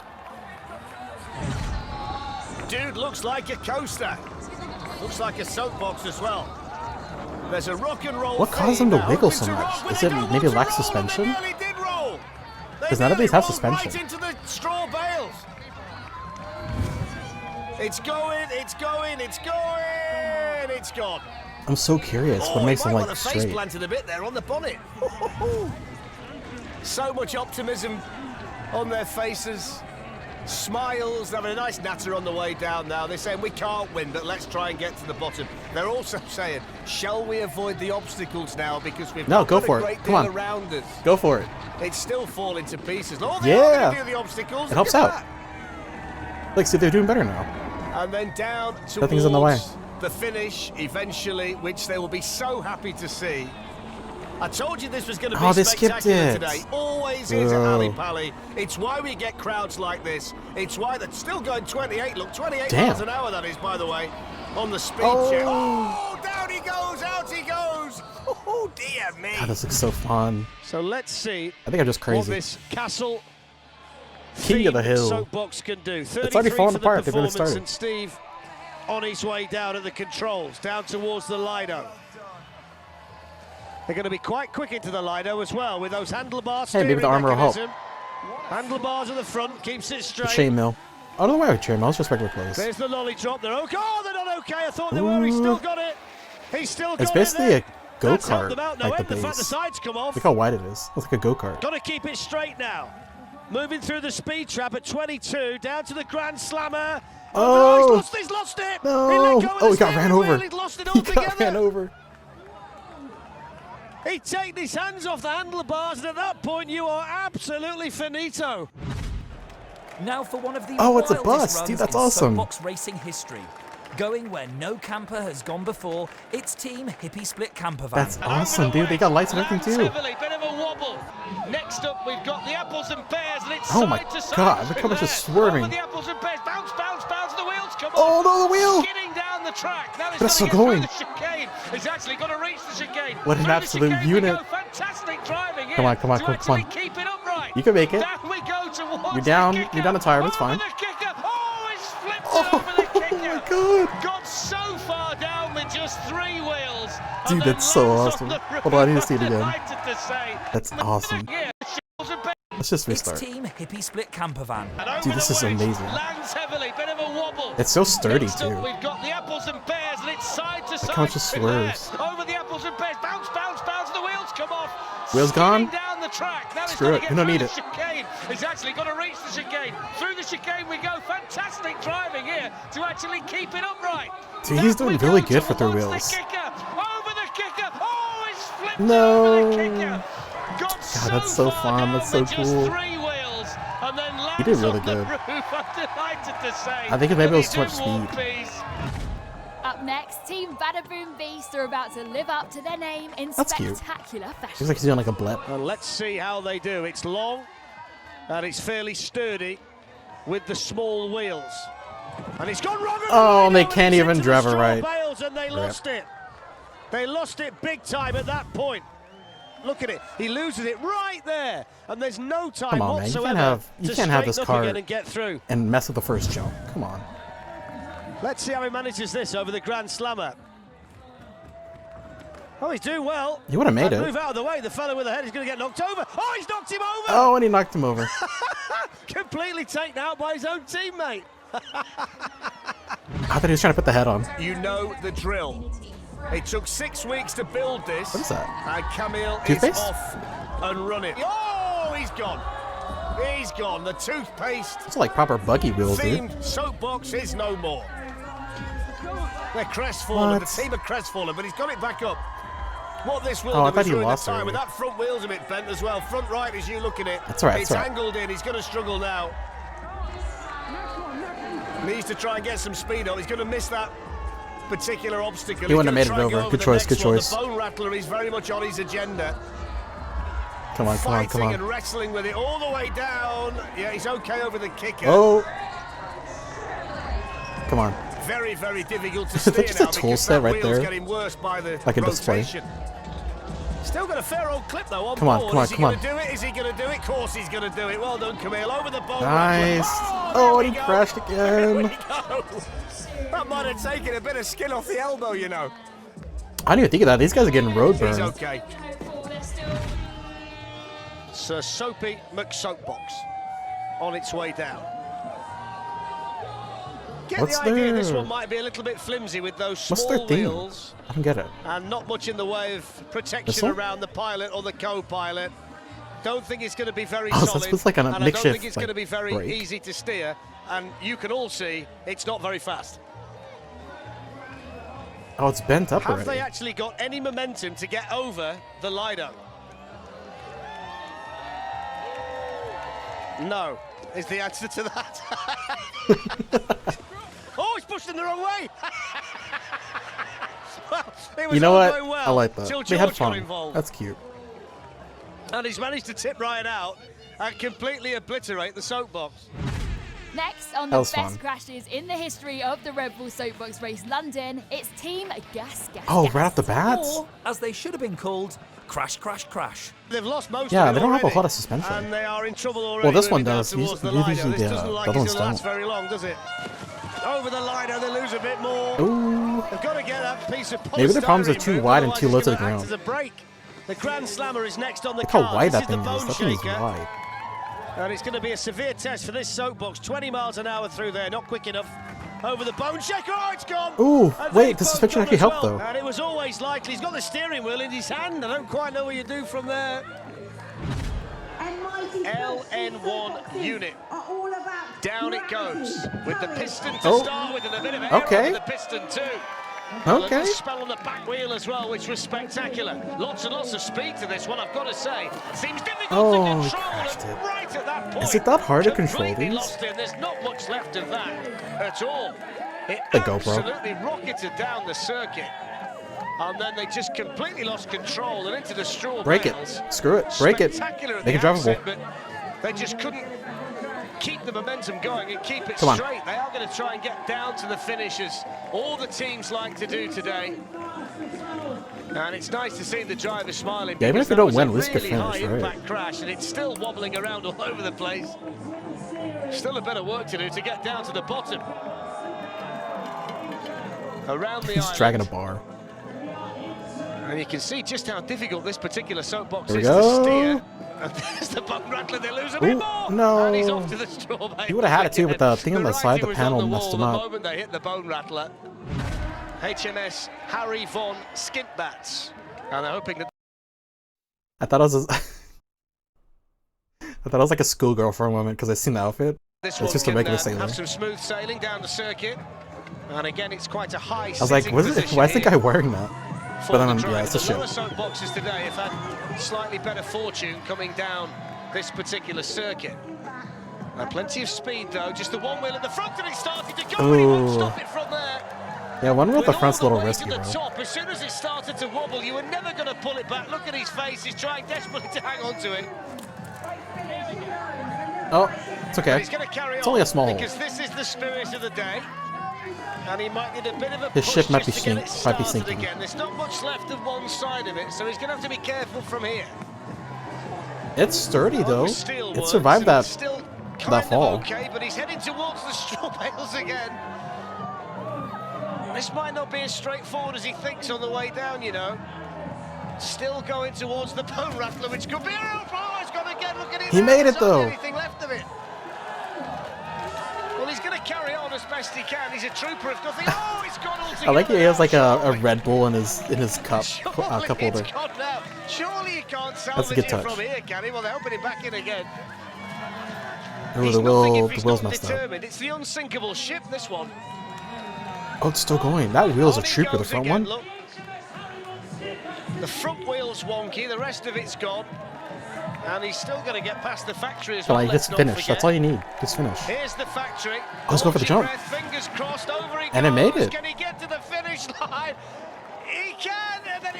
Speaker 5: Dude looks like a coaster. Looks like a soapbox as well. There's a rock and roll.
Speaker 1: What caused them to
Speaker 5: theme.
Speaker 1: wiggle
Speaker 5: Hoping
Speaker 1: so
Speaker 5: to
Speaker 1: much?
Speaker 5: roll, but
Speaker 1: Is
Speaker 5: they
Speaker 1: it
Speaker 5: don't
Speaker 1: maybe
Speaker 5: want to
Speaker 1: lack
Speaker 5: roll, and
Speaker 1: suspension?
Speaker 5: They nearly did roll. They
Speaker 1: 'Cause none of these
Speaker 5: nearly
Speaker 1: have
Speaker 5: rolled
Speaker 1: suspension.
Speaker 5: Right into the straw bales. It's going, it's going, it's going, it's gone.
Speaker 1: I'm so curious. What makes
Speaker 5: he
Speaker 1: them
Speaker 5: might
Speaker 1: like
Speaker 5: want a face
Speaker 1: straight?
Speaker 5: planted a bit there on the bonnet. So much optimism on their faces. Smiles, having a nice natter on the way down now. They're saying we can't win, but let's try and get to the bottom. They're also saying, shall we avoid the obstacles now because we've
Speaker 1: No,
Speaker 5: not
Speaker 1: go
Speaker 5: got
Speaker 1: for
Speaker 5: a
Speaker 1: it.
Speaker 5: great
Speaker 1: Come
Speaker 5: deal
Speaker 1: on.
Speaker 5: around us.
Speaker 1: Go for it.
Speaker 5: It's still falling to pieces. Oh, they are
Speaker 1: Yeah.
Speaker 5: going to do the obstacles.
Speaker 1: It helps
Speaker 5: Look at
Speaker 1: out.
Speaker 5: that.
Speaker 1: Like, see, they're doing better now.
Speaker 5: And then down towards
Speaker 1: Nothing's in the way.
Speaker 5: the finish eventually, which they will be so happy to see. I told you this was going to be
Speaker 1: Oh, they skipped
Speaker 5: spectacular
Speaker 1: it.
Speaker 5: today. Always is at
Speaker 1: Ugh.
Speaker 5: Ali Pally. It's why we get crowds like this. It's why they're still going 28. Look, 28
Speaker 1: Damn.
Speaker 5: miles an hour that is, by the way, on the speed
Speaker 1: Oh.
Speaker 5: check. Oh, down he goes, out he goes. Oh, dear me.
Speaker 1: God, this looks so fun.
Speaker 2: So let's see
Speaker 1: I think I'm just
Speaker 2: what
Speaker 1: crazy.
Speaker 2: this castle
Speaker 1: King of the
Speaker 2: themed
Speaker 1: hill.
Speaker 2: Soapbox can do.
Speaker 1: already
Speaker 2: 33
Speaker 1: fallen
Speaker 2: for the
Speaker 1: apart. They've barely
Speaker 2: performance,
Speaker 1: started.
Speaker 2: and Steve on his way down at the controls, down towards the Lido. They're going to be quite quick into the Lido as well with those handlebars.
Speaker 1: Hey, maybe the armor will help.
Speaker 2: Handlebars at the front, keeps it
Speaker 1: The
Speaker 2: straight.
Speaker 1: chainmail. Oh, no, why would chainmail? It's just regular clothes.
Speaker 2: There's the lolly drop. They're okay. Oh, they're not okay. I thought they were. He's still got it. He's still got
Speaker 1: It's
Speaker 2: it.
Speaker 1: basically
Speaker 2: there.
Speaker 1: a
Speaker 2: That's helped
Speaker 1: go-kart,
Speaker 2: them out no
Speaker 1: like
Speaker 2: end.
Speaker 1: the
Speaker 2: The fact the
Speaker 1: base.
Speaker 2: sides come off.
Speaker 1: Look how wide it is. It's like a go-kart.
Speaker 2: Got to keep it straight now. Moving through the speed trap at 22, down to the Grand Slammer.
Speaker 1: Oh!
Speaker 2: No, he's lost it.
Speaker 1: No!
Speaker 2: He let go of
Speaker 1: Oh,
Speaker 2: the
Speaker 1: he got
Speaker 2: steering
Speaker 1: ran
Speaker 2: wheel.
Speaker 1: over.
Speaker 2: He's lost it
Speaker 1: He
Speaker 2: altogether.
Speaker 1: got ran over.
Speaker 2: He'd taken his hands off the handlebars, and at that point, you are absolutely finito.
Speaker 3: Now for one of the
Speaker 1: Oh, it's a
Speaker 3: wildest
Speaker 1: bus.
Speaker 3: runs
Speaker 1: Dude, that's
Speaker 3: in
Speaker 1: awesome.
Speaker 3: Soapbox racing history. Going where no camper has gone before, it's Team Hippie Split Camper Van.
Speaker 1: That's awesome, dude. They got lights and everything,
Speaker 2: Lands
Speaker 1: too.
Speaker 2: heavily, bit of a wobble. Next up, we've got the apples and pears, and it's
Speaker 1: Oh my
Speaker 2: side to side.
Speaker 1: God, look how much it's
Speaker 2: Over
Speaker 1: swerving.
Speaker 2: the apples and pears, bounce, bounce, bounce, the wheels come
Speaker 1: Oh,
Speaker 2: off.
Speaker 1: no, the wheel.
Speaker 2: Skidding down the track. Now
Speaker 1: But it's
Speaker 2: going
Speaker 1: still
Speaker 2: to get
Speaker 1: going.
Speaker 2: through the chicane. He's actually got to reach the chicane.
Speaker 1: What an
Speaker 2: Through the
Speaker 1: absolute
Speaker 2: chicane we
Speaker 1: unit.
Speaker 2: go. Fantastic driving here
Speaker 1: Come on, come on,
Speaker 2: to
Speaker 1: come
Speaker 2: actually
Speaker 1: on.
Speaker 2: keep it upright.
Speaker 1: You can make it.
Speaker 2: Down we go towards
Speaker 1: You're down.
Speaker 2: the kicker.
Speaker 1: You're down a tire, but it's fine.
Speaker 2: Over the kicker. Oh, it's flipped
Speaker 1: Oh,
Speaker 2: over the kicker.
Speaker 1: my God.
Speaker 2: Got so far down with just 3 wheels. and
Speaker 1: Dude,
Speaker 2: then
Speaker 1: that's so
Speaker 2: lands
Speaker 1: awesome.
Speaker 2: on the
Speaker 1: Hold on, I need to
Speaker 2: roof.
Speaker 1: see it
Speaker 2: I'm
Speaker 1: again.
Speaker 2: delighted to say.
Speaker 1: That's awesome.
Speaker 2: Yeah, shingles and pears.
Speaker 1: Let's just
Speaker 3: It's
Speaker 1: restart.
Speaker 3: Team Hippie Split Camper Van.
Speaker 2: And over
Speaker 1: Dude, this
Speaker 2: the
Speaker 1: is
Speaker 2: wedge,
Speaker 1: amazing.
Speaker 2: Lands heavily, bit of a wobble.
Speaker 1: It's so sturdy,
Speaker 2: Next up,
Speaker 1: too.
Speaker 2: we've got the apples and pears, and it's side to side.
Speaker 1: how much it
Speaker 2: in there.
Speaker 1: swerves.
Speaker 2: Over the apples and pears, bounce, bounce, bounce. The wheels come off.
Speaker 1: Wheels
Speaker 2: Skidding
Speaker 1: gone?
Speaker 2: down the track. Now he's
Speaker 1: Screw
Speaker 2: got to
Speaker 1: it,
Speaker 2: get
Speaker 1: we don't
Speaker 2: through
Speaker 1: need
Speaker 2: the
Speaker 1: it.
Speaker 2: chicane. He's actually got to reach the chicane. Through the chicane we go. Fantastic driving here to actually keep it upright.
Speaker 1: Dude, he's
Speaker 2: Down we
Speaker 1: doing really
Speaker 2: go
Speaker 1: good for 3
Speaker 2: towards
Speaker 1: wheels.
Speaker 2: The kicker. Over the kicker. Oh, it's flipped
Speaker 1: No.
Speaker 2: over the kicker. Got
Speaker 1: that's so
Speaker 2: far
Speaker 1: fun.
Speaker 2: down
Speaker 1: That's so
Speaker 2: with just
Speaker 1: cool.
Speaker 2: 3 wheels, and then lands
Speaker 1: He did really
Speaker 2: on the
Speaker 1: good.
Speaker 2: roof. I'm delighted to say.
Speaker 1: I think maybe it
Speaker 2: that
Speaker 1: was
Speaker 2: he
Speaker 1: too much
Speaker 2: did one
Speaker 1: speed.
Speaker 2: piece.
Speaker 4: Up next, Team Badaboom Beast are about to live up to their name in
Speaker 1: That's cute.
Speaker 4: spectacular
Speaker 1: Looks
Speaker 4: fashion.
Speaker 1: like he's doing like a blip.
Speaker 2: And let's see how they do. It's long, and it's fairly sturdy with the small wheels. And it's gone wrong.
Speaker 1: Oh, and they
Speaker 2: and
Speaker 1: can't
Speaker 2: it's
Speaker 1: even
Speaker 2: into the
Speaker 1: drive it
Speaker 2: straw
Speaker 1: right.
Speaker 2: bales, and they lost it. They lost it big time at that point. Look at it. He loses it right there, and there's no time
Speaker 1: Come on, man. You
Speaker 2: whatsoever
Speaker 1: can't have
Speaker 2: to
Speaker 1: this
Speaker 2: straighten up
Speaker 1: car
Speaker 2: again and get through.
Speaker 1: and mess with the first jump. Come on.
Speaker 2: Let's see how he manages this over the Grand Slammer. Oh, he's doing well.
Speaker 1: He would have made
Speaker 2: And
Speaker 1: it.
Speaker 2: move out of the way. The fellow with the head is going to get knocked over. Oh, he's knocked him over.
Speaker 1: Oh, and he knocked him over.
Speaker 2: Completely taken out by his own teammate.
Speaker 1: I thought he was trying to put the head on.
Speaker 5: You know the drill. It took 6 weeks to build this.
Speaker 1: What is that?
Speaker 5: And Camille is
Speaker 1: Toothpaste?
Speaker 5: off and running. Oh, he's gone. He's gone. The toothpaste
Speaker 1: It's like proper buggy wheels, dude.
Speaker 5: themed soapbox is no more. They're crestfallen.
Speaker 1: What?
Speaker 5: The team are crestfallen, but he's got it back up. What this will
Speaker 1: Oh, I
Speaker 5: do
Speaker 1: thought
Speaker 5: is
Speaker 1: he
Speaker 5: ruin the
Speaker 1: lost
Speaker 5: time.
Speaker 1: already.
Speaker 5: With that front wheel's a bit bent as well. Front right as you look at it.
Speaker 1: That's all right,
Speaker 5: It's
Speaker 1: that's all right.
Speaker 5: angled in. He's going to struggle now. Needs to try and get some speed up. He's going to miss that particular obstacle.
Speaker 1: He wouldn't
Speaker 5: He's
Speaker 1: have
Speaker 5: gonna
Speaker 1: made it
Speaker 5: try and
Speaker 1: over.
Speaker 5: go
Speaker 1: Good
Speaker 5: the
Speaker 1: choice,
Speaker 5: next
Speaker 1: good
Speaker 5: one.
Speaker 1: choice.
Speaker 5: The bone rattler is very much on his agenda.
Speaker 1: Come on, come on, come
Speaker 5: Fighting
Speaker 1: on.
Speaker 5: and wrestling with it all the way down. Yeah, he's okay over the kicker.
Speaker 1: Oh. Come on.
Speaker 5: Very, very difficult to
Speaker 1: Is that
Speaker 5: steer
Speaker 1: just a
Speaker 5: now
Speaker 1: tool
Speaker 5: because
Speaker 1: set
Speaker 5: that
Speaker 1: right
Speaker 5: wheel's
Speaker 1: there?
Speaker 5: getting worse by the
Speaker 1: Like a display.
Speaker 5: rotation. Still got a fair old clip though on
Speaker 1: Come on,
Speaker 5: board.
Speaker 1: come on,
Speaker 5: Is he
Speaker 1: come
Speaker 5: going
Speaker 1: on.
Speaker 5: to do it? Is he going to do it? Of course he's going to do it. Well done, Camille. Over the bone.
Speaker 1: Nice.
Speaker 5: Oh,
Speaker 1: Oh, and he crashed
Speaker 5: There we
Speaker 1: again.
Speaker 5: go. That might have taken a bit of skin off the elbow, you know.
Speaker 1: I didn't even think of that. These guys are getting road
Speaker 5: He's
Speaker 1: burned.
Speaker 5: okay.
Speaker 2: Sir Soapy McSoapbox on its way down. Get
Speaker 1: What's
Speaker 2: the idea this
Speaker 1: their-
Speaker 2: one might be a little bit flimsy with those
Speaker 1: What's their
Speaker 2: small
Speaker 1: theme?
Speaker 2: wheels
Speaker 1: I don't get it.
Speaker 2: and not much in the way of
Speaker 1: This
Speaker 2: protection
Speaker 1: one?
Speaker 2: around the pilot or the co-pilot. Don't think it's going to be very
Speaker 1: Oh, so
Speaker 2: solid,
Speaker 1: this was like a
Speaker 2: and I don't
Speaker 1: makeshift,
Speaker 2: think it's going to
Speaker 1: like,
Speaker 2: be very
Speaker 1: brake.
Speaker 2: easy to steer. And you can all see it's not very fast.
Speaker 1: Oh, it's bent up
Speaker 2: Have they
Speaker 1: already.
Speaker 2: actually got any momentum to get over the Lido? No, is the answer to that. Oh, he's pushed in the wrong way. Well, it was
Speaker 1: You know
Speaker 2: all
Speaker 1: what?
Speaker 2: going well
Speaker 1: I like that.
Speaker 2: till
Speaker 1: They had
Speaker 2: George got
Speaker 1: fun.
Speaker 2: involved.
Speaker 1: That's cute.
Speaker 2: And he's managed to tip Ryan out and completely obliterate the soapbox.
Speaker 4: Next on
Speaker 1: That
Speaker 4: the
Speaker 1: was
Speaker 4: best
Speaker 1: fun.
Speaker 4: crashes in the history of the Red Bull Soapbox Race London, it's Team Gas Gas.
Speaker 1: Oh,
Speaker 4: Gas.
Speaker 1: right off the bat?
Speaker 3: Or, as they should have been called, Crash Crash Crash.
Speaker 2: They've lost most
Speaker 1: Yeah,
Speaker 2: of it
Speaker 1: they don't have a
Speaker 2: already,
Speaker 1: lot of suspension.
Speaker 2: and they are in trouble already.
Speaker 1: Well, this one
Speaker 2: moving down
Speaker 1: does.
Speaker 2: towards
Speaker 1: Usually-
Speaker 2: the Lido.
Speaker 1: usually
Speaker 2: This
Speaker 1: the
Speaker 2: doesn't look
Speaker 1: other
Speaker 2: like it's
Speaker 1: ones
Speaker 2: going to last
Speaker 1: don't.
Speaker 2: very long, does it? Over the Lido, they lose a bit more.
Speaker 1: Ooh.
Speaker 2: They've got to get that piece of
Speaker 1: Maybe the problems are
Speaker 2: polystyrene
Speaker 1: too
Speaker 2: moved,
Speaker 1: wide and
Speaker 2: otherwise
Speaker 1: too
Speaker 2: it's
Speaker 1: low to the
Speaker 2: gonna act
Speaker 1: ground.
Speaker 2: as a brake. The Grand Slammer is next on the
Speaker 1: Look how
Speaker 2: card.
Speaker 1: wide
Speaker 2: This
Speaker 1: that thing
Speaker 2: the
Speaker 1: is.
Speaker 2: bone
Speaker 1: That thing is
Speaker 2: shaker.
Speaker 1: wide.
Speaker 2: And it's going to be a severe test for this soapbox. 20 miles an hour through there, not quick enough. Over the bone shaker, oh, it's gone!
Speaker 1: Ooh,
Speaker 2: And
Speaker 1: wait,
Speaker 2: they've
Speaker 1: the
Speaker 2: both
Speaker 1: suspension
Speaker 2: gone
Speaker 1: actually
Speaker 2: as
Speaker 1: helped,
Speaker 2: well.
Speaker 1: though.
Speaker 2: And it was always likely. He's got the steering wheel in his hand. I don't quite know what you do from there. LN1 unit. Down it goes with the piston to
Speaker 1: Oh.
Speaker 2: start with and a bit of air
Speaker 1: Okay.
Speaker 2: over the piston too.
Speaker 1: Okay.
Speaker 2: A spell on the back wheel as well, which was spectacular. Lots and lots of speed to this one, I've got to say. Seems difficult
Speaker 1: Oh,
Speaker 2: to
Speaker 1: he
Speaker 2: control
Speaker 1: crashed
Speaker 2: and
Speaker 1: it.
Speaker 2: right at that point.
Speaker 1: Is it that hard to control
Speaker 2: completely
Speaker 1: these?
Speaker 2: lost it. There's not much left of that at all. It
Speaker 1: The GoPro.
Speaker 2: absolutely rocketed down the circuit. And then they just completely lost control and into the straw
Speaker 1: Break it.
Speaker 2: bales.
Speaker 1: Screw it. Break it.
Speaker 2: Spectacular at
Speaker 1: Make
Speaker 2: the
Speaker 1: it
Speaker 2: outset,
Speaker 1: drivable.
Speaker 2: but they just couldn't keep the momentum going and keep it
Speaker 1: Come on.
Speaker 2: straight. They are going to try and get down to the finish as all the teams like to do today. And it's nice to see the driver smiling.
Speaker 1: Yeah, even
Speaker 2: because
Speaker 1: if you
Speaker 2: that
Speaker 1: don't
Speaker 2: was
Speaker 1: win,
Speaker 2: a
Speaker 1: at least you
Speaker 2: really
Speaker 1: can
Speaker 2: high
Speaker 1: finish, right?
Speaker 2: impact crash, and it's still wobbling around all over the place. Still a bit of work to do to get down to the bottom. Around the
Speaker 1: He's
Speaker 2: island.
Speaker 1: dragging a bar.
Speaker 2: And you can see just how difficult this particular soapbox
Speaker 1: There we
Speaker 2: is to
Speaker 1: go.
Speaker 2: steer. And there's the bone rattler, they lose a bit
Speaker 1: Ooh,
Speaker 2: more.
Speaker 1: no.
Speaker 2: And he's off to the straw bale.
Speaker 1: He would've had it too, but the thing on the side of the
Speaker 2: writing was
Speaker 1: panel
Speaker 2: on the
Speaker 1: messed
Speaker 2: wall
Speaker 1: him
Speaker 2: the
Speaker 1: up.
Speaker 2: moment they hit the bone rattler. HMS Harry von Skintbats. And they're hoping that
Speaker 1: I thought it was I thought it was like a schoolgirl for a moment because I seen the outfit.
Speaker 2: this
Speaker 1: It's
Speaker 2: one
Speaker 1: just a
Speaker 2: can
Speaker 1: regular sailor.
Speaker 2: have some smooth sailing down the circuit. And again, it's quite a high
Speaker 1: I was like, why is the guy wearing that? But then, yeah, it's a
Speaker 2: the lower
Speaker 1: ship.
Speaker 2: soapboxes today have had slightly better fortune coming down this particular circuit. Plenty of speed though, just the one wheel at the front and it started to go and he won't
Speaker 1: Ooh.
Speaker 2: stop it from there.
Speaker 1: Yeah, one with the
Speaker 2: With
Speaker 1: front's a
Speaker 2: all
Speaker 1: little
Speaker 2: the way
Speaker 1: risky,
Speaker 2: to the
Speaker 1: bro.
Speaker 2: top, as soon as it started to wobble, you were never going to pull it back. Look at his face, he's trying desperately to hang on to it.
Speaker 1: Oh, it's
Speaker 2: But
Speaker 1: okay.
Speaker 2: he's going to carry
Speaker 1: It's
Speaker 2: on
Speaker 1: only a small hole.
Speaker 2: because this is the spirit of the day. And he might need a bit of a
Speaker 1: His
Speaker 2: push
Speaker 1: ship might
Speaker 2: just
Speaker 1: be
Speaker 2: to get it
Speaker 1: sink- might be
Speaker 2: started
Speaker 1: sinking.
Speaker 2: again. There's not much left of one side of it, so he's going to have to be careful from here.
Speaker 1: It's sturdy though.
Speaker 2: Steel
Speaker 1: It
Speaker 2: works,
Speaker 1: survived
Speaker 2: and it's
Speaker 1: that.
Speaker 2: still
Speaker 1: that
Speaker 2: kind of
Speaker 1: fall.
Speaker 2: Okay, but he's heading towards the straw bales again. This might not be as straightforward as he thinks on the way down, you know. Still going towards the bone rattler, which could be a real blow. He's got to get, look at it.
Speaker 1: He made it,
Speaker 2: There's hardly
Speaker 1: though.
Speaker 2: anything left of it. Well, he's going to carry on as best he can. He's a trooper if nothing. Oh, he's gone altogether.
Speaker 1: I like he has like a
Speaker 2: Surely.
Speaker 1: Red Bull in his cup
Speaker 2: Surely
Speaker 1: cup holder.
Speaker 2: it's gone now. Surely he can't
Speaker 1: That's a
Speaker 2: salvage
Speaker 1: good
Speaker 2: it
Speaker 1: touch.
Speaker 2: from here, can he? Well, they're helping him back in again.
Speaker 1: Oh,
Speaker 2: He's
Speaker 1: the
Speaker 2: nothing if
Speaker 1: wheel,
Speaker 2: he's
Speaker 1: the wheel's
Speaker 2: not
Speaker 1: messed up.
Speaker 2: determined. It's the unsinkable ship, this one.
Speaker 1: Oh, it's still going. That wheel's a
Speaker 2: On he
Speaker 1: trooper, the
Speaker 2: goes
Speaker 1: front
Speaker 2: again,
Speaker 1: one.
Speaker 2: look. The front wheel's wonky, the rest of it's gone. And he's still going to get past the factory as
Speaker 1: Come
Speaker 2: well.
Speaker 1: on,
Speaker 2: Let's
Speaker 1: just
Speaker 2: not
Speaker 1: finish.
Speaker 2: forget.
Speaker 1: That's all you need. Just finish.
Speaker 2: Here's the factory.
Speaker 1: Let's go for the
Speaker 2: Hold your
Speaker 1: jump.
Speaker 2: breath, fingers crossed, over he
Speaker 1: And it made
Speaker 2: goes.
Speaker 1: it.
Speaker 2: Can he get to the finish line? He can, and then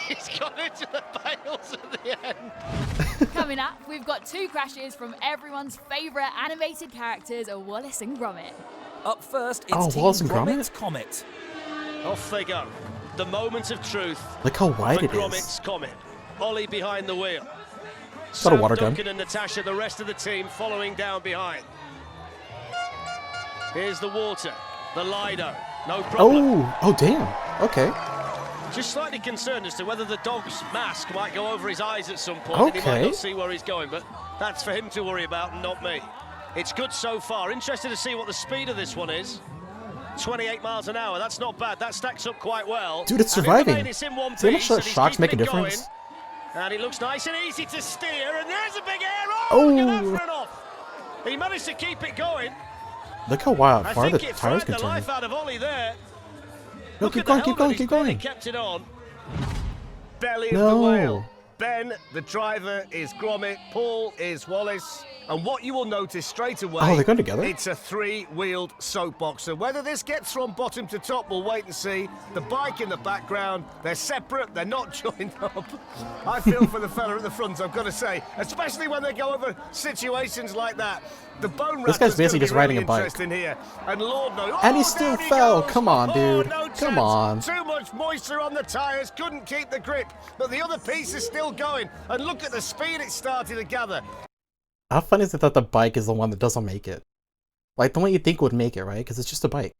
Speaker 2: he's gone into the bales at the end.
Speaker 4: Coming up, we've got 2 crashes from everyone's favourite animated characters, Wallace and Gromit.
Speaker 3: Up first, it's
Speaker 1: Oh,
Speaker 3: Team
Speaker 1: Wallace and
Speaker 3: Gromit's
Speaker 1: Gromit?
Speaker 3: Comet.
Speaker 2: Off they go. The moment of truth
Speaker 1: Look how wide
Speaker 2: for
Speaker 1: it
Speaker 2: Gromit's
Speaker 1: is.
Speaker 2: Comet. Ollie behind the wheel.
Speaker 1: got a water gun.
Speaker 2: Duncan and Natasha, the rest of the team, following down behind. Here's the water, the Lido, no problem.
Speaker 1: Oh damn. Okay.
Speaker 2: Just slightly concerned as to whether the dog's mask might go over his eyes at some point. And he might
Speaker 1: Okay.
Speaker 2: not see where he's going, but that's for him to worry about and not me. It's good so far. Interested to see what the speed of this one is. 28 miles an hour, that's not bad. That stacks up quite well.
Speaker 1: Dude, it's
Speaker 2: And in the
Speaker 1: surviving.
Speaker 2: main, it's in one
Speaker 1: See how much
Speaker 2: piece,
Speaker 1: that
Speaker 2: and he's
Speaker 1: shocks make a
Speaker 2: keeping it
Speaker 1: difference?
Speaker 2: going. And it looks nice and easy to steer, and there's a big air. Oh,
Speaker 1: Oh.
Speaker 2: look at that for an off. He managed to keep it going.
Speaker 1: Look how wide,
Speaker 2: I
Speaker 1: far the
Speaker 2: think it
Speaker 1: tires
Speaker 2: frightened
Speaker 1: can
Speaker 2: the
Speaker 1: turn.
Speaker 2: life out of Ollie there.
Speaker 1: No,
Speaker 2: Look
Speaker 1: keep
Speaker 2: at the
Speaker 1: going, keep
Speaker 2: helmet,
Speaker 1: going,
Speaker 2: he's
Speaker 1: keep
Speaker 2: barely
Speaker 1: going.
Speaker 2: kept it on. Belly of
Speaker 1: No.
Speaker 2: the whale. Ben, the driver, is Gromit. Paul is Wallace. And what you will notice straight away,
Speaker 1: Oh, they're going together?
Speaker 2: it's a 3-wheeled soapbox. So whether this gets from bottom to top, we'll wait and see. The bike in the background, they're separate, they're not joined up. I feel for the fella at the front, I've got to say, especially when they go over situations like that. The bone
Speaker 1: This guy's
Speaker 2: rattler's
Speaker 1: basically
Speaker 2: gonna be
Speaker 1: just riding
Speaker 2: really
Speaker 1: a bike.
Speaker 2: interesting here. And Lord knows.
Speaker 1: And he
Speaker 2: Oh,
Speaker 1: still
Speaker 2: down he
Speaker 1: fell.
Speaker 2: goes.
Speaker 1: Come on,
Speaker 2: Oh,
Speaker 1: dude.
Speaker 2: no
Speaker 1: Come
Speaker 2: chance.
Speaker 1: on.
Speaker 2: Too much moisture on the tyres, couldn't keep the grip. But the other piece is still going. And look at the speed it started to gather.
Speaker 1: How funny is it that the bike is the one that doesn't make it? Like the one you think would make it, right? Because it's just a bike.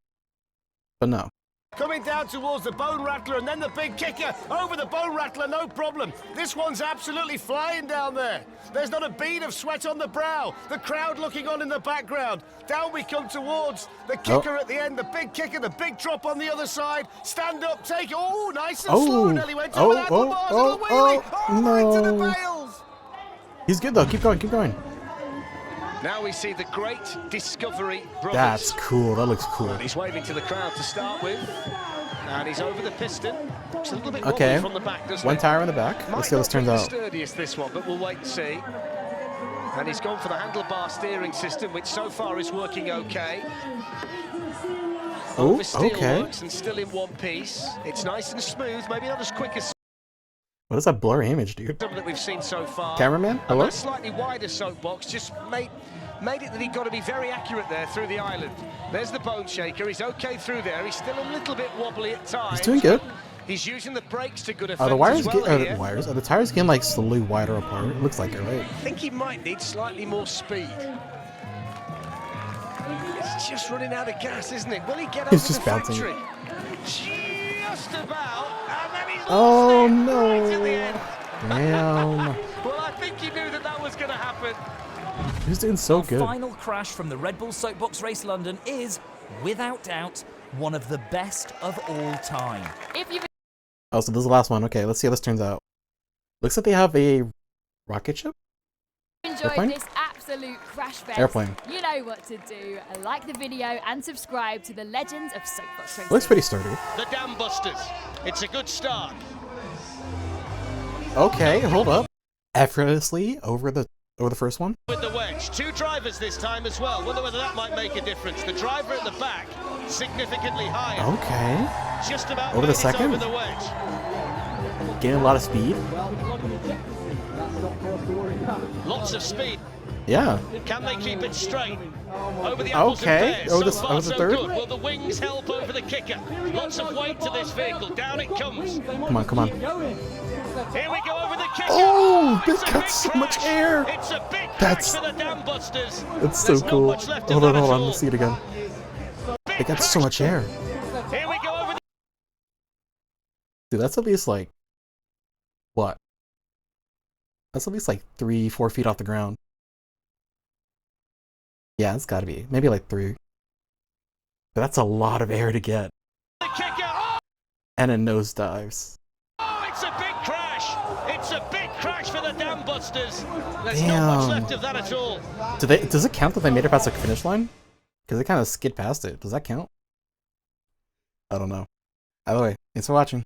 Speaker 1: But no.
Speaker 2: Coming down towards the bone rattler and then the big kicker over the bone rattler, no problem. This one's absolutely flying down there. There's not a bead of sweat on the brow. The crowd looking on in the background. Down we come towards the kicker at the end, the big kicker, the big drop on the other side. Stand up, take it. Oh, nice and slow. Nearly went over the handlebars and a wheelie. Right to the
Speaker 1: no.
Speaker 2: bales.
Speaker 1: He's good though. Keep going, keep going.
Speaker 2: Now we see the great Discovery brothers.
Speaker 1: That's cool. That looks cool.
Speaker 2: And he's waving to the crowd to start with. And he's over the piston. Looks a little bit
Speaker 1: Okay.
Speaker 2: wobbly from the back, doesn't
Speaker 1: One
Speaker 2: it?
Speaker 1: tire in the back.
Speaker 2: Might
Speaker 1: Let's see how this
Speaker 2: not be
Speaker 1: turns
Speaker 2: the
Speaker 1: out.
Speaker 2: sturdiest, this one, but we'll wait and see. And he's gone for the handlebar steering system, which so far is working okay.
Speaker 1: Oh,
Speaker 2: Oversteer
Speaker 1: okay.
Speaker 2: works and still in one piece. It's nice and smooth, maybe not as quick as
Speaker 1: What is that blurry image, dude?
Speaker 2: some that we've seen so far.
Speaker 1: Cameraman,
Speaker 2: And
Speaker 1: hello?
Speaker 2: that slightly wider soapbox just made it that he got to be very accurate there through the island. There's the bone shaker. He's okay through there. He's still a little bit wobbly at times.
Speaker 1: He's doing good.
Speaker 2: He's using the brakes to good effect
Speaker 1: Are the wires
Speaker 2: as well
Speaker 1: get,
Speaker 2: here.
Speaker 1: are the tires getting like slowly wider apart? It looks like it, right?
Speaker 2: I think he might need slightly more speed. It's just running out of gas, isn't it? Will he get
Speaker 1: He's
Speaker 2: over
Speaker 1: just
Speaker 2: the
Speaker 1: bouncing.
Speaker 2: factory? Just about, and then he's
Speaker 1: Oh
Speaker 2: lost it right at the
Speaker 1: no!
Speaker 2: end.
Speaker 1: Damn.
Speaker 2: Well, I think he knew that that was going to happen.
Speaker 1: He's doing so good.
Speaker 3: Final crash from the Red Bull Soapbox Race London is, without doubt, one of the best of all time.
Speaker 4: If you've
Speaker 1: Oh, so this is the last one. Okay, let's see how this turns out. Looks like they have a rocket ship?
Speaker 4: enjoyed
Speaker 1: Airplane?
Speaker 4: this absolute crash fest,
Speaker 1: Airplane.
Speaker 4: you know what to do. Like the video and subscribe to the Legends of Soapbox Racing.
Speaker 1: Looks pretty sturdy.
Speaker 2: The Dam Busters. It's a good start.
Speaker 1: Okay, hold up. Effortlessly over the first one.
Speaker 2: With the wedge. 2 drivers this time as well. Wonder whether that might make a difference. The driver at the back, significantly higher.
Speaker 1: Okay.
Speaker 2: Just about
Speaker 1: Over the
Speaker 2: made it
Speaker 1: second?
Speaker 2: over the wedge.
Speaker 1: Gaining a lot of speed.
Speaker 2: Lots of speed.
Speaker 1: Yeah.
Speaker 2: Can they keep it straight? Over the apples
Speaker 1: Okay.
Speaker 2: and pears.
Speaker 1: Over the-
Speaker 2: So far,
Speaker 1: over the
Speaker 2: so
Speaker 1: third?
Speaker 2: good. Will the wings help over the kicker? Lots of weight to this vehicle. Down it comes.
Speaker 1: Come on, come on.
Speaker 2: Here we go over the kicker.
Speaker 1: Oh,
Speaker 2: it's
Speaker 1: this
Speaker 2: a
Speaker 1: got
Speaker 2: big
Speaker 1: so much
Speaker 2: crash.
Speaker 1: air.
Speaker 2: It's a big
Speaker 1: That's-
Speaker 2: crash for the Dam Busters.
Speaker 1: It's so
Speaker 2: There's not
Speaker 1: cool.
Speaker 2: much left of
Speaker 1: Hold
Speaker 2: that
Speaker 1: on, hold
Speaker 2: at
Speaker 1: on.
Speaker 2: all.
Speaker 1: Let's see it again.
Speaker 2: Big
Speaker 1: They got so
Speaker 2: crash.
Speaker 1: much air.
Speaker 2: Here we go over the...
Speaker 1: Dude, that's at least like What? That's at least like 3-4 feet off the ground. Yeah, it's gotta be. Maybe like 3. But that's a lot of air to get.
Speaker 2: The kicker. Oh,
Speaker 1: And it nosedives.
Speaker 2: it's a big crash. It's a big crash for the Dam Busters. There's
Speaker 1: Damn.
Speaker 2: not much left of that at all.
Speaker 1: Does it count that they made it past the finish line? Because they kind of skid past it. Does that count? I don't know. Either way, thanks for watching.